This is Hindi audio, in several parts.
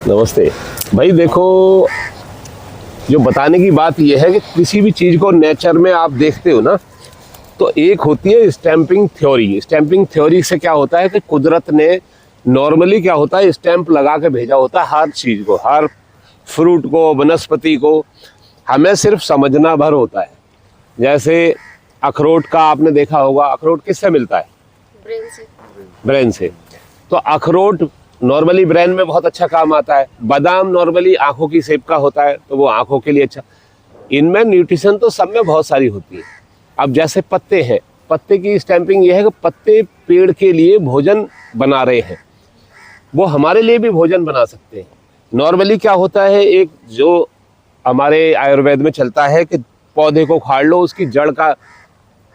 नमस्ते भाई। देखो, जो बताने की बात यह है कि किसी भी चीज़ को नेचर में आप देखते हो ना, तो एक होती है स्टैंपिंग थ्योरी। स्टैंपिंग थ्योरी से क्या होता है कि कुदरत ने नॉर्मली क्या होता है, स्टैंप लगा के भेजा होता है हर चीज़ को, हर फ्रूट को, वनस्पति को। हमें सिर्फ समझना भर होता है। जैसे अखरोट का आपने देखा होगा, अखरोट किससे मिलता है? ब्रेन से। तो अखरोट नॉर्मली ब्रेन में बहुत अच्छा काम आता है। बादाम नॉर्मली आंखों की शेप का होता है, तो वो आंखों के लिए अच्छा। इनमें न्यूट्रिशन तो सब में बहुत सारी होती है। अब जैसे पत्ते हैं, पत्ते की स्टैंपिंग ये है कि पत्ते पेड़ के लिए भोजन बना रहे हैं, वो हमारे लिए भी भोजन बना सकते हैं। नॉर्मली क्या होता है, एक जो हमारे आयुर्वेद में चलता है कि पौधे को उखाड़ लो, उसकी जड़ का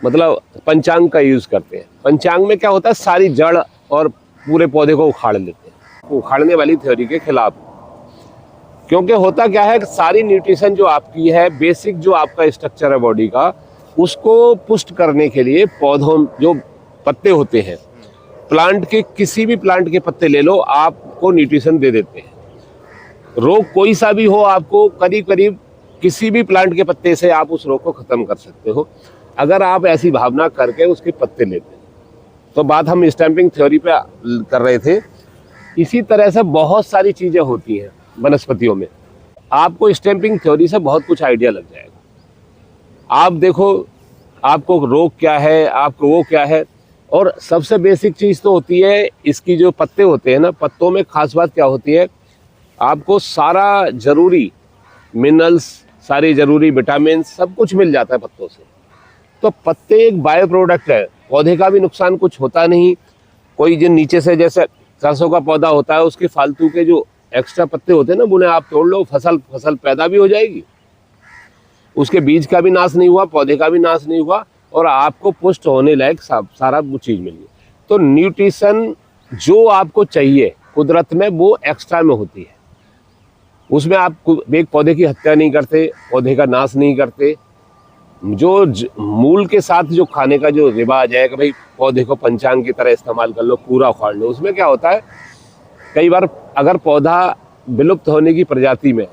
मतलब पंचांग का यूज करते हैं। पंचांग में क्या होता है, सारी जड़ और पूरे पौधे को उखाड़ लेते हैं। उखाड़ने वाली थ्योरी के खिलाफ, क्योंकि होता क्या है कि सारी न्यूट्रिशन जो आपकी है, बेसिक जो आपका स्ट्रक्चर है बॉडी का, उसको पुष्ट करने के लिए पौधों जो पत्ते होते हैं, प्लांट के किसी भी प्लांट के पत्ते ले लो, आपको न्यूट्रिशन दे देते हैं। रोग कोई सा भी हो, आपको करीब करीब किसी भी प्लांट के पत्ते से आप उस रोग को खत्म कर सकते हो, अगर आप ऐसी भावना करके उसके पत्ते लेते हैं। तो बात हम स्टैंपिंग थ्योरी पे कर रहे थे। इसी तरह से बहुत सारी चीज़ें होती हैं वनस्पतियों में। आपको स्टैंपिंग थ्योरी से बहुत कुछ आइडिया लग जाएगा। आप देखो, आपको रोग क्या है, आपको वो क्या है। और सबसे बेसिक चीज़ तो होती है इसकी, जो पत्ते होते हैं ना, पत्तों में खास बात क्या होती है, आपको सारा जरूरी मिनरल्स, सारी जरूरी विटामिन, सब कुछ मिल जाता है पत्तों से। तो पत्ते एक बायो प्रोडक्ट है, पौधे का भी नुकसान कुछ होता नहीं। कोई जो नीचे से, जैसे सरसों का पौधा होता है, उसके फालतू के जो एक्स्ट्रा पत्ते होते हैं ना, उन्हें आप तोड़ लो, फसल पैदा भी हो जाएगी, उसके बीज का भी नाश नहीं हुआ, पौधे का भी नाश नहीं हुआ, और आपको पुष्ट होने लायक सारा वो चीज़ मिल गई। तो न्यूट्रिशन जो आपको चाहिए कुदरत में, वो एक्स्ट्रा में होती है। उसमें आप एक पौधे की हत्या नहीं करते, पौधे का नाश नहीं करते। जो मूल के साथ जो खाने का जो रिवाज है कि भाई पौधे को पंचांग की तरह इस्तेमाल कर लो, पूरा उखाड़ लो, उसमें क्या होता है, कई बार अगर पौधा विलुप्त होने की प्रजाति में है,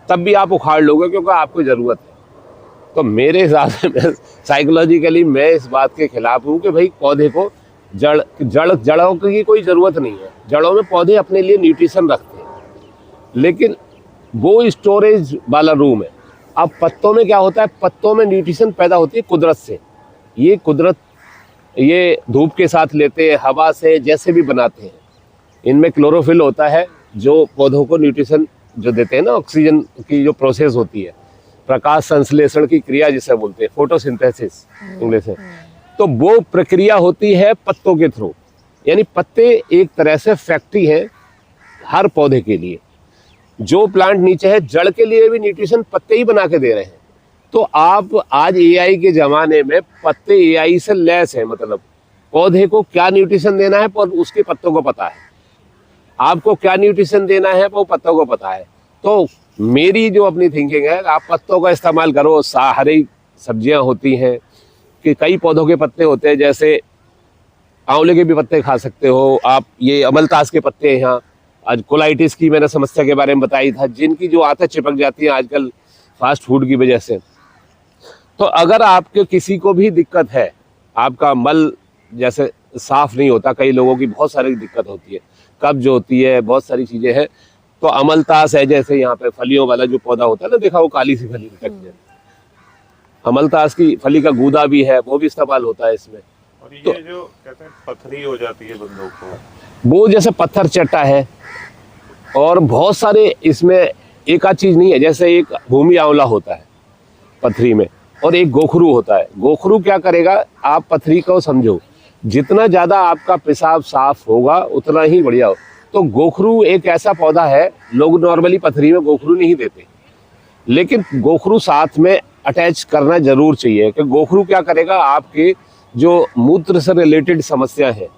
तब भी आप उखाड़ लोगे क्योंकि आपको ज़रूरत है। तो मेरे हिसाब से साइकोलॉजिकली मैं इस बात के खिलाफ हूँ कि भाई पौधे को जड़ों की कोई ज़रूरत नहीं है। जड़ों में पौधे अपने लिए न्यूट्रिशन रखते हैं, लेकिन वो स्टोरेज वाला रूम है। अब पत्तों में क्या होता है, पत्तों में न्यूट्रिशन पैदा होती है कुदरत से। ये कुदरत, ये धूप के साथ लेते हैं, हवा से, जैसे भी बनाते हैं। इनमें क्लोरोफिल होता है जो पौधों को न्यूट्रिशन जो देते हैं ना, ऑक्सीजन की जो प्रोसेस होती है, प्रकाश संश्लेषण की क्रिया जिसे बोलते हैं, फोटोसिंथेसिस इंग्लिश में। तो वो प्रक्रिया होती है पत्तों के थ्रू। यानी पत्ते एक तरह से फैक्ट्री है हर पौधे के लिए। जो प्लांट नीचे है, जड़ के लिए भी न्यूट्रिशन पत्ते ही बना के दे रहे हैं। तो आप आज एआई के ज़माने में पत्ते एआई से लैस है। मतलब पौधे को क्या न्यूट्रिशन देना है, पर उसके पत्तों को पता है। आपको क्या न्यूट्रिशन देना है, वो पत्तों को पता है। तो मेरी जो अपनी थिंकिंग है, आप पत्तों का इस्तेमाल करो। हरी सब्जियां होती हैं कि कई पौधों के पत्ते होते हैं, जैसे आंवले के भी पत्ते खा सकते हो आप। ये अमलतास के पत्ते हैं। यहाँ आज कोलाइटिस की मैंने समस्या के बारे में बताई था, जिनकी जो आदत चिपक जाती है आजकल फास्ट फूड की वजह से। तो अगर आपके किसी को भी दिक्कत है, आपका मल जैसे साफ नहीं होता, कई लोगों की बहुत सारी दिक्कत होती है, कब्ज होती है, बहुत सारी चीज़ें हैं, तो अमलतास है, जैसे यहाँ पे फलियों वाला जो पौधा होता है ना, देखा वो काली सी फली लटकती है, अमलतास की फली का गूदा भी है, वो भी इस्तेमाल होता है इसमें। और ये तो जो कहते हैं पथरी हो जाती है बंदों को, वो जैसे पत्थर चट्टा है, और बहुत सारे इसमें एक आध चीज़ नहीं है। जैसे एक भूमि आंवला होता है पथरी में, और एक गोखरू होता है। गोखरू क्या करेगा, आप पथरी को समझो, जितना ज़्यादा आपका पेशाब साफ होगा उतना ही बढ़िया हो। तो गोखरू एक ऐसा पौधा है, लोग नॉर्मली पथरी में गोखरू नहीं देते, लेकिन गोखरू साथ में अटैच करना जरूर चाहिए। कि गोखरू क्या करेगा, आपके जो मूत्र से रिलेटेड समस्या है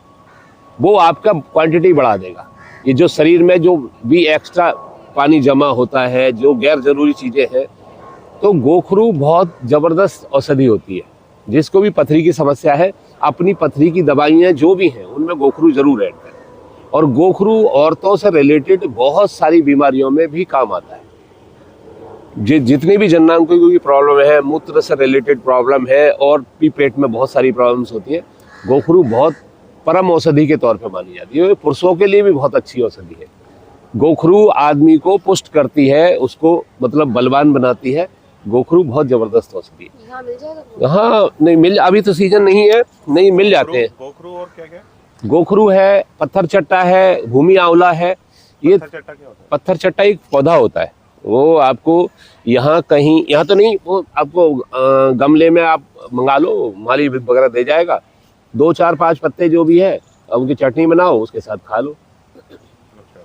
वो आपका क्वांटिटी बढ़ा देगा। ये जो शरीर में जो भी एक्स्ट्रा पानी जमा होता है, जो गैर जरूरी चीज़ें हैं, तो गोखरू बहुत ज़बरदस्त औषधि होती है। जिसको भी पथरी की समस्या है, अपनी पथरी की दवाइयाँ जो भी हैं उनमें गोखरू जरूर ऐड करें। और गोखरू औरतों से रिलेटेड बहुत सारी बीमारियों में भी काम आता है। जितनी भी जननांगों की प्रॉब्लम है, मूत्र से रिलेटेड प्रॉब्लम है और भी पेट में बहुत सारी प्रॉब्लम्स होती है, गोखरू बहुत परम औषधि के तौर पे मानी जाती है। पुरुषों के लिए भी बहुत अच्छी औषधि है। गोखरू आदमी को पुष्ट करती है, उसको मतलब बलवान बनाती है। गोखरू बहुत जबरदस्त औषधि है। यहाँ मिल जाएगा? हाँ, नहीं मिल, अभी तो सीजन नहीं है, नहीं मिल जाते हैं। गोखरू और क्या क्या? गोखरू है, पत्थर चट्टा है, भूमि आंवला है। ये पत्थर चट्टा क्या होता है? पत्थर चट्टा एक पौधा होता है, वो आपको यहाँ कहीं, यहाँ तो नहीं, वो आपको गमले में आप मंगा लो, माली वगैरह दे जाएगा। 2 4 5 पत्ते जो भी है, अब उनकी चटनी बनाओ, उसके साथ खा लो।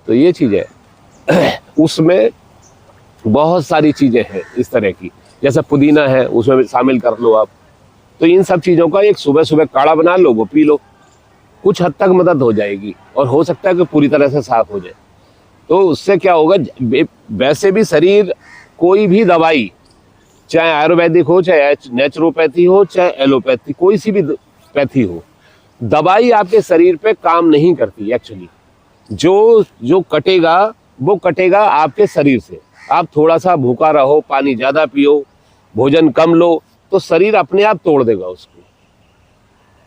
तो ये चीज़ है। उसमें बहुत सारी चीज़ें हैं इस तरह की, जैसे पुदीना है, उसमें भी शामिल कर लो आप। तो इन सब चीज़ों का एक सुबह सुबह काढ़ा बना लो, वो पी लो, कुछ हद तक मदद हो जाएगी और हो सकता है कि पूरी तरह से साफ हो जाए। तो उससे क्या होगा, वैसे भी शरीर कोई भी दवाई, चाहे आयुर्वेदिक हो, चाहे नेचुरोपैथी हो, चाहे एलोपैथी, कोई सी भी पैथी हो, दवाई आपके शरीर पे काम नहीं करती एक्चुअली। जो कटेगा वो कटेगा आपके शरीर से। आप थोड़ा सा भूखा रहो, पानी ज़्यादा पियो, भोजन कम लो, तो शरीर अपने आप तोड़ देगा उसको,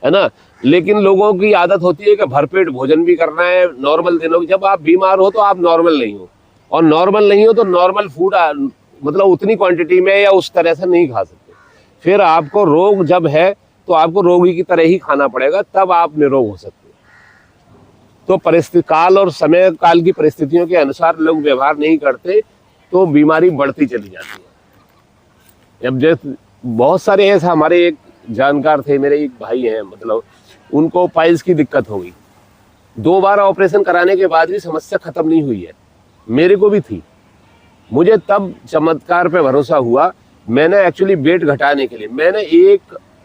है ना। लेकिन लोगों की आदत होती है कि भरपेट भोजन भी करना है नॉर्मल दिनों में। जब आप बीमार हो तो आप नॉर्मल नहीं हो, और नॉर्मल नहीं हो तो नॉर्मल फूड मतलब उतनी क्वांटिटी में या उस तरह से नहीं खा सकते। फिर आपको रोग जब है तो आपको रोगी की तरह ही खाना पड़ेगा, तब आप निरोग हो सकते हैं। तो परिस्थिति काल और समय काल की परिस्थितियों के अनुसार लोग व्यवहार नहीं करते तो बीमारी बढ़ती चली जाती है। अब जैसे बहुत सारे ऐसा, हमारे एक जानकार थे, मेरे एक भाई हैं, मतलब उनको पाइल्स की दिक्कत हो गई। 2 बार ऑपरेशन कराने के बाद भी समस्या खत्म नहीं हुई है। मेरे को भी थी। मुझे तब चमत्कार पे भरोसा हुआ। मैंने एक्चुअली वेट घटाने के लिए मैंने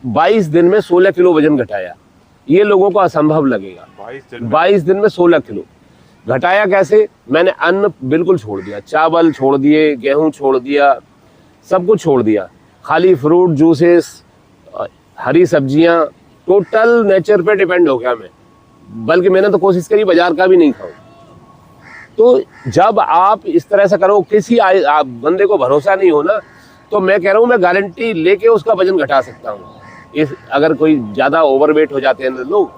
22 दिन में 16 किलो वजन घटाया। ये लोगों को असंभव लगेगा। 22 दिन में 16 किलो घटाया कैसे? मैंने अन्न बिल्कुल छोड़ दिया, चावल छोड़ दिए, गेहूं छोड़ दिया, सब कुछ छोड़ दिया, खाली फ्रूट जूसेस, हरी सब्जियां, टोटल नेचर पे डिपेंड हो गया मैं। बल्कि मैंने तो कोशिश करी बाजार का भी नहीं खाऊं। तो जब आप इस तरह से करो, किसी आप बंदे को भरोसा नहीं हो ना, तो मैं कह रहा हूँ, मैं गारंटी लेके उसका वजन घटा सकता हूँ। इस अगर कोई ज़्यादा ओवरवेट हो जाते हैं लोग,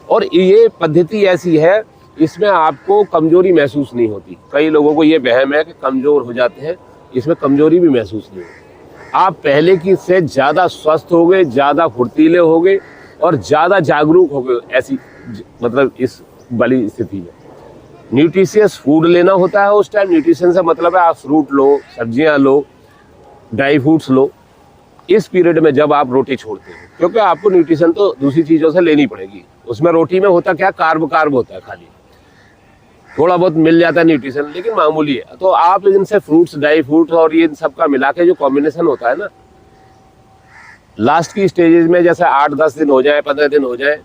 और ये पद्धति ऐसी है, इसमें आपको कमजोरी महसूस नहीं होती। कई लोगों को ये वहम है कि कमज़ोर हो जाते हैं, इसमें कमजोरी भी महसूस नहीं होती। आप पहले की से ज़्यादा स्वस्थ हो गए, ज़्यादा फुर्तीले हो गए और ज़्यादा जागरूक हो गए, ऐसी मतलब इस वाली स्थिति में। न्यूट्रिशियस फूड लेना होता है उस टाइम। न्यूट्रिशन से मतलब है आप फ्रूट लो, सब्जियां लो, ड्राई फ्रूट्स लो, इस पीरियड में जब आप रोटी छोड़ते हो, क्योंकि आपको न्यूट्रिशन तो दूसरी चीज़ों से लेनी पड़ेगी। उसमें रोटी में होता क्या, कार्ब होता है, खाली थोड़ा बहुत मिल जाता है न्यूट्रिशन, लेकिन मामूली है। तो आप इनसे फ्रूट्स, ड्राई फ्रूट्स और ये सब का मिला के जो कॉम्बिनेशन होता है ना, लास्ट की स्टेजेस में जैसे 8-10 दिन हो जाए, 15 दिन हो जाए,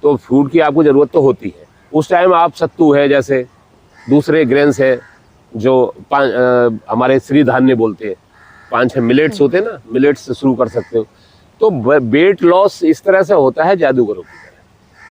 तो फूड की आपको ज़रूरत तो होती है। उस टाइम आप सत्तू है, जैसे दूसरे ग्रेन्स है जो हमारे श्री धान्य बोलते हैं, 5-6 मिलेट्स होते हैं ना, मिलेट्स से शुरू कर सकते हो। तो वेट लॉस इस तरह से होता है जादूगरों की।